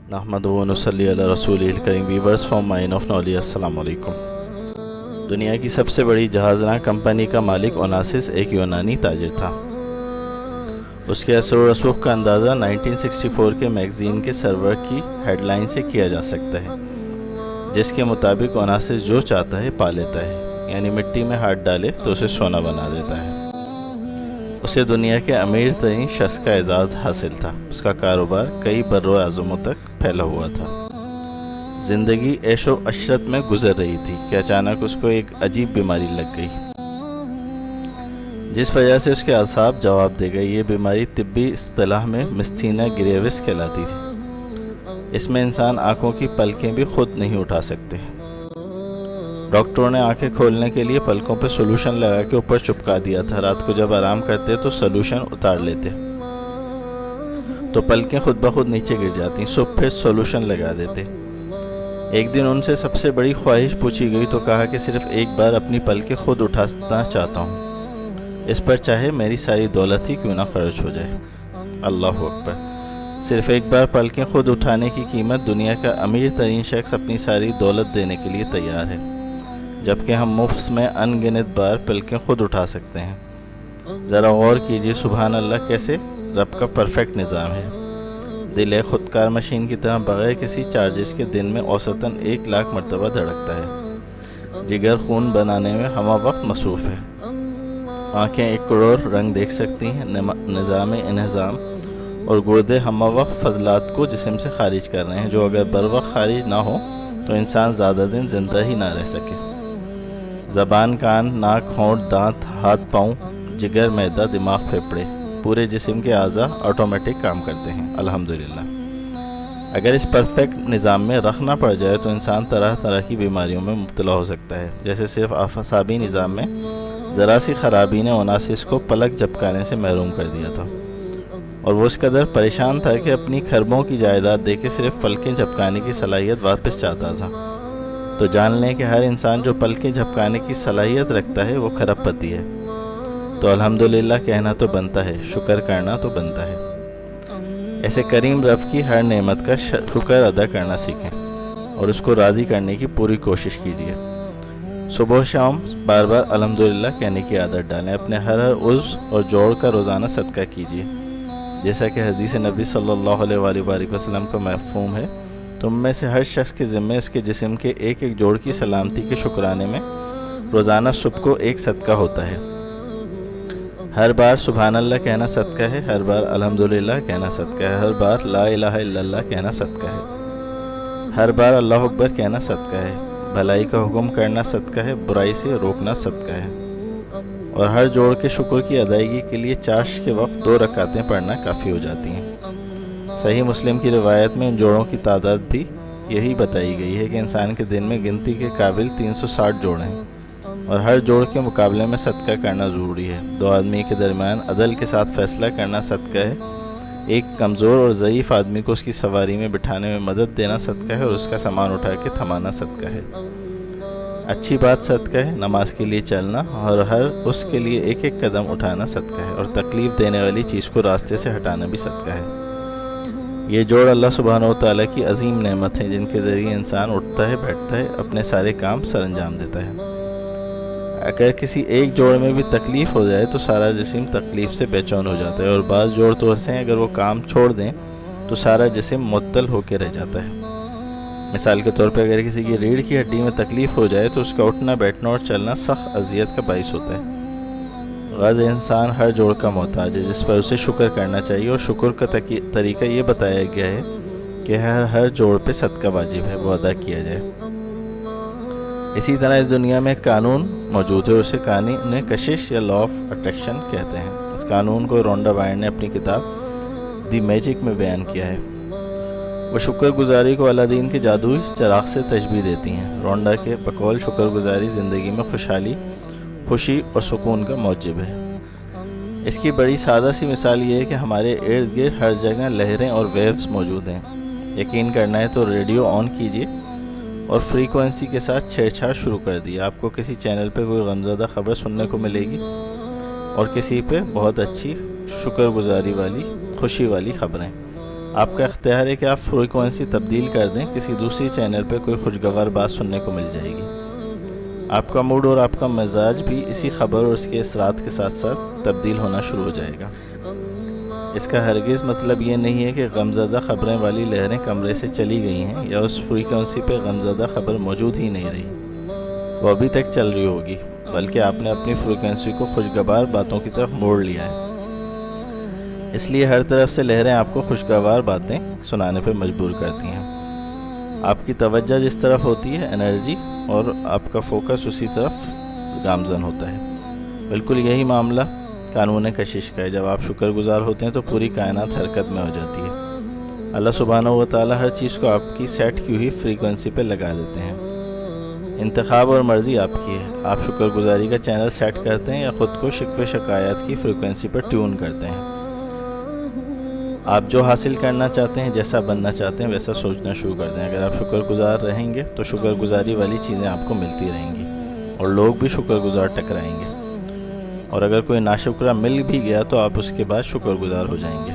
نحمدہ و نصلی علی رسولہ الکریم. ویورز فرام مائن آف نولی، السلام علیکم. دنیا کی سب سے بڑی جہاز راں کمپنی کا مالک اوناسس ایک یونانی تاجر تھا. اس کے اثر و رسوخ کا اندازہ 1964 کے میگزین کے سرور کی ہیڈ لائن سے کیا جا سکتا ہے، جس کے مطابق اوناسس جو چاہتا ہے پا لیتا ہے، یعنی مٹی میں ہاتھ ڈالے تو اسے سونا بنا دیتا ہے. اسے دنیا کے امیر ترین شخص کا اعزاز حاصل تھا. اس کا کاروبار کئی برو اعظموں تک پھیلا ہوا تھا. زندگی عیش و عشرت میں گزر رہی تھی کہ اچانک اس کو ایک عجیب بیماری لگ گئی، جس وجہ سے اس کے اعصاب جواب دے گئے. یہ بیماری طبی اصطلاح میں مسٹینا گریوس کہلاتی تھی. اس میں انسان آنکھوں کی پلکیں بھی خود نہیں اٹھا سکتے. ڈاکٹروں نے آنکھیں کھولنے کے لیے پلکوں پہ سولوشن لگا کے اوپر چپکا دیا تھا. رات کو جب آرام کرتے تو سولوشن اتار لیتے تو پلکیں خود بخود نیچے گر جاتی. صبح پھر سولوشن لگا دیتے. ایک دن ان سے سب سے بڑی خواہش پوچھی گئی تو کہا کہ صرف ایک بار اپنی پلکیں خود اٹھانا چاہتا ہوں، اس پر چاہے میری ساری دولت ہی کیوں نہ خرچ ہو جائے. اللہ اکبر. صرف ایک بار پلکیں خود اٹھانے کی قیمت دنیا کا امیر ترین شخص اپنی ساری دولت دینے کے لیے تیار ہے، جبکہ ہم مفت میں ان گنت بار پلکیں خود اٹھا سکتے ہیں. ذرا غور کیجئے، سبحان اللہ، کیسے رب کا پرفیکٹ نظام ہے. دل ایک خودکار مشین کی طرح بغیر کسی چارجز کے دن میں اوسطاً 1,00,000 مرتبہ دھڑکتا ہے. جگر خون بنانے میں ہمہ وقت مصروف ہے. آنکھیں 1 کروڑ رنگ دیکھ سکتی ہیں. نظام انہضام اور گردے ہمہ وقت فضلات کو جسم سے خارج کر رہے ہیں، جو اگر بر وقت خارج نہ ہو تو انسان زیادہ دن زندہ ہی نہ رہ سکے. زبان، کان، ناک، ہونٹ، دانت، ہاتھ، پاؤں، جگر، معدہ، دماغ، پھیپھڑے، پورے جسم کے اعضاء آٹومیٹک کام کرتے ہیں. الحمدللہ. اگر اس پرفیکٹ نظام میں رکھنا پڑ جائے تو انسان طرح طرح کی بیماریوں میں مبتلا ہو سکتا ہے. جیسے صرف اعصابی نظام میں ذرا سی خرابی نے اوناسس کو پلک جھپکانے سے محروم کر دیا تھا، اور وہ اس قدر پریشان تھا کہ اپنی کھربوں کی جائیداد دے کے صرف پلکیں جھپکانے کی صلاحیت واپس چاہتا تھا. تو جان لیں کہ ہر انسان جو پلکیں جھپکانے کی صلاحیت رکھتا ہے وہ کھرب پتی ہے. تو الحمدللہ کہنا تو بنتا ہے، شکر کرنا تو بنتا ہے. ایسے کریم رب کی ہر نعمت کا شکر ادا کرنا سیکھیں اور اس کو راضی کرنے کی پوری کوشش کیجیے. صبح و شام بار بار الحمدللہ کہنے کی عادت ڈالیں. اپنے ہر عضو اور جوڑ کا روزانہ صدقہ کیجیے. جیسا کہ حدیث نبی صلی اللہ علیہ وآلہ وسلم کا مفہوم ہے، تم میں سے ہر شخص کے ذمے اس کے جسم کے ایک ایک جوڑ کی سلامتی کے شکرانے میں روزانہ صبح کو ایک صدقہ ہوتا ہے. ہر بار سبحان اللہ کہنا صدقہ ہے، ہر بار الحمدللہ کہنا صدقہ ہے، ہر بار لا الہ الا اللہ کہنا صدقہ ہے، ہر بار اللہ اکبر کہنا صدقہ ہے. بھلائی کا حکم کرنا صدقہ ہے، برائی سے روکنا صدقہ ہے. اور ہر جوڑ کے شکر کی ادائیگی کے لیے چاش کے وقت 2 رکعتیں پڑھنا کافی ہو جاتی ہیں. صحیح مسلم کی روایت میں ان جوڑوں کی تعداد بھی یہی بتائی گئی ہے کہ انسان کے دن میں گنتی کے قابل 360 جوڑ ہیں، اور ہر جوڑ کے مقابلے میں صدقہ کرنا ضروری ہے. 2 آدمی کے درمیان عدل کے ساتھ فیصلہ کرنا صدقہ ہے. ایک کمزور اور ضعیف آدمی کو اس کی سواری میں بٹھانے میں مدد دینا صدقہ ہے، اور اس کا سامان اٹھا کے تھمانا صدقہ ہے. اچھی بات صدقہ ہے. نماز کے لیے چلنا اور ہر اس کے لیے ایک ایک قدم اٹھانا صدقہ ہے، اور تکلیف دینے والی چیز کو راستے سے ہٹانا بھی صدقہ ہے. یہ جوڑ اللہ سبحانہ و تعالیٰ کی عظیم نعمت ہیں، جن کے ذریعے انسان اٹھتا ہے، بیٹھتا ہے، اپنے سارے کام سر انجام دیتا ہے. اگر کسی ایک جوڑ میں بھی تکلیف ہو جائے تو سارا جسم تکلیف سے بے چین ہو جاتا ہے، اور بعض جوڑ تو ایسے ہیں اگر وہ کام چھوڑ دیں تو سارا جسم معطل ہو کے رہ جاتا ہے. مثال کے طور پہ اگر کسی کی ریڑھ کی ہڈی میں تکلیف ہو جائے تو اس کا اٹھنا، بیٹھنا اور چلنا سخت اذیت کا باعث ہوتا ہے. غرض انسان ہر جوڑ کا محتاج ہے، جس پر اسے شکر کرنا چاہیے، اور شکر کا طریقہ یہ بتایا گیا ہے کہ ہر جوڑ پہ صدقہ واجب ہے، وہ ادا کیا جائے. اسی طرح اس دنیا میں ایک قانون موجود ہے، اسے قانون کشش یا لا آف اٹریکشن کہتے ہیں. اس قانون کو رونڈا بائرن نے اپنی کتاب دی میجک میں بیان کیا ہے. وہ شکر گزاری کو الادین کے جادوئی چراغ سے تشبیہ دیتی ہیں. رونڈا کے بقول شکر گزاری زندگی میں خوشحالی، خوشی اور سکون کا موجب ہے. اس کی بڑی سادہ سی مثال یہ ہے کہ ہمارے ارد گرد ہر جگہ لہریں اور ویوز موجود ہیں. یقین کرنا ہے تو ریڈیو آن کیجیے اور فریکوینسی کے ساتھ چھیڑ چھاڑ شروع کر دی. آپ کو کسی چینل پہ کوئی غمزدہ خبر سننے کو ملے گی، اور کسی پہ بہت اچھی شکر گزاری والی، خوشی والی خبریں. آپ کا اختیار ہے کہ آپ فریکوینسی تبدیل کر دیں، کسی دوسری چینل پہ کوئی خوشگوار بات سننے کو مل جائے گی۔ آپ کا موڈ اور آپ کا مزاج بھی اسی خبر اور اس کے اثرات کے ساتھ ساتھ تبدیل ہونا شروع ہو جائے گا۔ اس کا ہرگز مطلب یہ نہیں ہے کہ غمزدہ خبریں والی لہریں کمرے سے چلی گئی ہیں یا اس فریکوینسی پہ غمزدہ خبر موجود ہی نہیں رہی، وہ ابھی تک چل رہی ہوگی، بلکہ آپ نے اپنی فریکوینسی کو خوشگوار باتوں کی طرف موڑ لیا ہے۔ اس لیے ہر طرف سے لہریں آپ کو خوشگوار باتیں سنانے پہ مجبور کرتی ہیں۔ آپ کی توجہ جس طرف ہوتی ہے، انرجی اور آپ کا فوکس اسی طرف گامزن ہوتا ہے۔ بالکل یہی معاملہ قانون کشش کا ہے۔ جب آپ شکر گزار ہوتے ہیں تو پوری کائنات حرکت میں ہو جاتی ہے۔ اللہ سبحانہ و تعالیٰ ہر چیز کو آپ کی سیٹ کی ہوئی فریکوینسی پہ لگا دیتے ہیں۔ انتخاب اور مرضی آپ کی ہے۔ آپ شکر گزاری کا چینل سیٹ کرتے ہیں یا خود کو شکوے شکایات کی فریکوینسی پر ٹیون کرتے ہیں۔ آپ جو حاصل کرنا چاہتے ہیں، جیسا بننا چاہتے ہیں، ویسا سوچنا شروع کر دیں۔ اگر آپ شکر گزار رہیں گے تو شکر گزاری والی چیزیں آپ کو ملتی رہیں گی اور لوگ بھی شکر گزار ٹکرائیں گے، اور اگر کوئی ناشکرہ مل بھی گیا تو آپ اس کے بعد شکر گزار ہو جائیں گے۔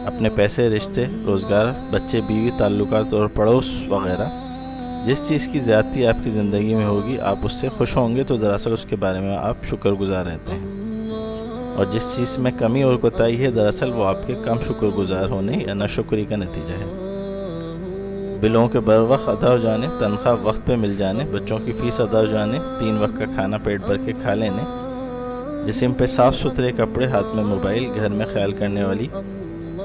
اپنے پیسے، رشتے، روزگار، بچے، بیوی، تعلقات اور پڑوس وغیرہ جس چیز کی زیادتی آپ کی زندگی میں ہوگی، آپ اس سے خوش ہوں گے تو دراصل اس کے بارے میں آپ شکر گزار رہتے ہیں، اور جس چیز میں کمی اور کوتاہی ہے، دراصل وہ آپ کے کم شکر گزار ہونے یا ناشکری کا نتیجہ ہے۔ بلوں کے بر وقت ادا ہو جانے، تنخواہ وقت پہ مل جانے، بچوں کی فیس ادا ہو جانے، 3 وقت کا کھانا پیٹ بھر کے کھا لینے، جسم پہ صاف ستھرے کپڑے، ہاتھ میں موبائل، گھر میں خیال کرنے والی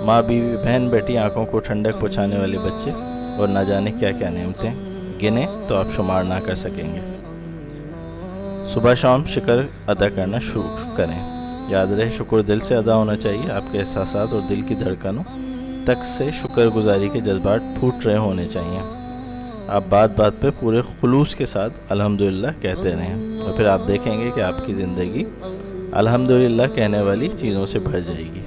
ماں، بیوی، بہن بیٹی، آنکھوں کو ٹھنڈک پہنچانے والے بچے، اور نہ جانے کیا کیا نعمتیں، گنے تو آپ شمار نہ کر سکیں گے۔ صبح شام شکر ادا کرنا شروع کریں۔ یاد رہے، شکر دل سے ادا ہونا چاہیے۔ آپ کے احساسات اور دل کی دھڑکنوں تک سے شکر گزاری کے جذبات پھوٹ رہے ہونے چاہیے۔ آپ بات بات پہ پورے خلوص کے ساتھ الحمدللہ کہتے رہیں، اور پھر آپ دیکھیں گے کہ آپ کی زندگی الحمدللہ کہنے والی چیزوں سے بھر جائے گی۔